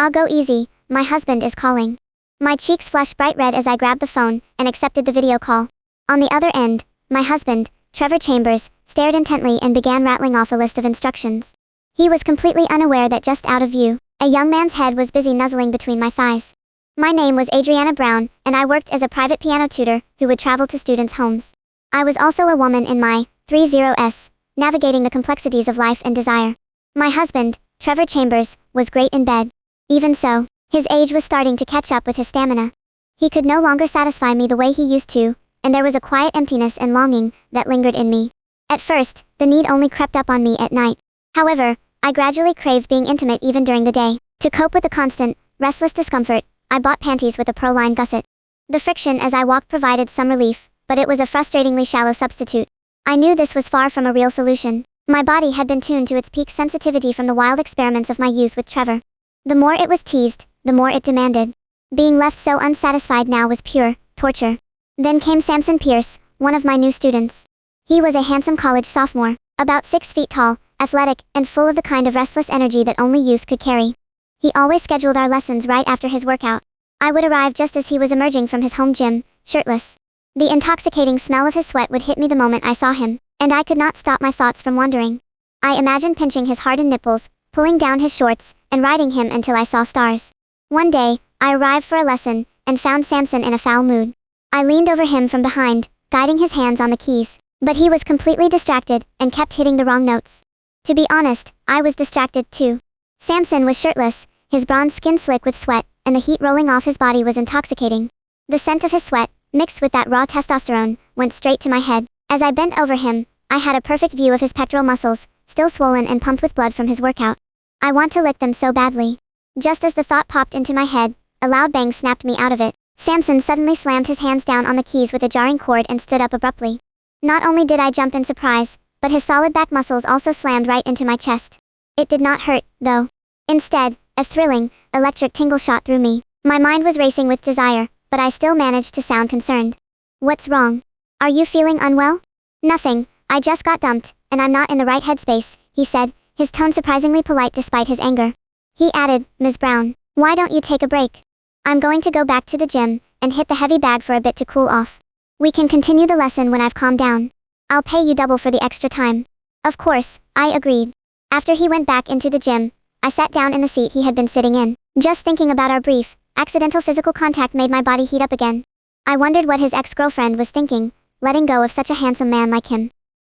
I'll go easy, my husband is calling. My cheeks flushed bright red as I grabbed the phone and accepted the video call. On the other end, my husband, Trevor Chambers, stared intently and began rattling off a list of instructions. He was completely unaware that just out of view, a young man's head was busy nuzzling between my thighs. My name was Adriana Brown, and I worked as a private piano tutor who would travel to students' homes. I was also a woman in my 30s, navigating the complexities of life and desire. My husband, Trevor Chambers, was great in bed. Even so, his age was starting to catch up with his stamina. He could no longer satisfy me the way he used to, and there was a quiet emptiness and longing that lingered in me. At first, the need only crept up on me at night. However, I gradually craved being intimate even during the day. To cope with the constant, restless discomfort, I bought panties with a Proline gusset. The friction as I walked provided some relief, but it was a frustratingly shallow substitute. I knew this was far from a real solution. My body had been tuned to its peak sensitivity from the wild experiments of my youth with Trevor. The more it was teased, the more it demanded. Being left so unsatisfied now was pure torture. Then came Samson Pierce, one of my new students. He was a handsome college sophomore, about 6 feet tall, athletic, and full of the kind of restless energy that only youth could carry. He always scheduled our lessons right after his workout. I would arrive just as he was emerging from his home gym, shirtless. The intoxicating smell of his sweat would hit me the moment I saw him, and I could not stop my thoughts from wandering. I imagined pinching his hardened nipples, pulling down his shorts, and riding him until I saw stars. One day, I arrived for a lesson, and found Samson in a foul mood. I leaned over him from behind, guiding his hands on the keys, but he was completely distracted, and kept hitting the wrong notes. To be honest, I was distracted too. Samson was shirtless, his bronze skin slick with sweat, and the heat rolling off his body was intoxicating. The scent of his sweat, mixed with that raw testosterone, went straight to my head. As I bent over him, I had a perfect view of his pectoral muscles, still swollen and pumped with blood from his workout. I want to lick them so badly. Just as the thought popped into my head, a loud bang snapped me out of it. Samson suddenly slammed his hands down on the keys with a jarring chord and stood up abruptly. Not only did I jump in surprise, but his solid back muscles also slammed right into my chest. It did not hurt, though. Instead, a thrilling, electric tingle shot through me. My mind was racing with desire, but I still managed to sound concerned. What's wrong? Are you feeling unwell? Nothing, I just got dumped, and I'm not in the right headspace, he said, his tone surprisingly polite despite his anger. He added, Ms. Brown, why don't you take a break? I'm going to go back to the gym, and hit the heavy bag for a bit to cool off. We can continue the lesson when I've calmed down. I'll pay you double for the extra time. Of course, I agreed. After he went back into the gym, I sat down in the seat he had been sitting in. Just thinking about our brief, accidental physical contact made my body heat up again. I wondered what his ex-girlfriend was thinking, letting go of such a handsome man like him.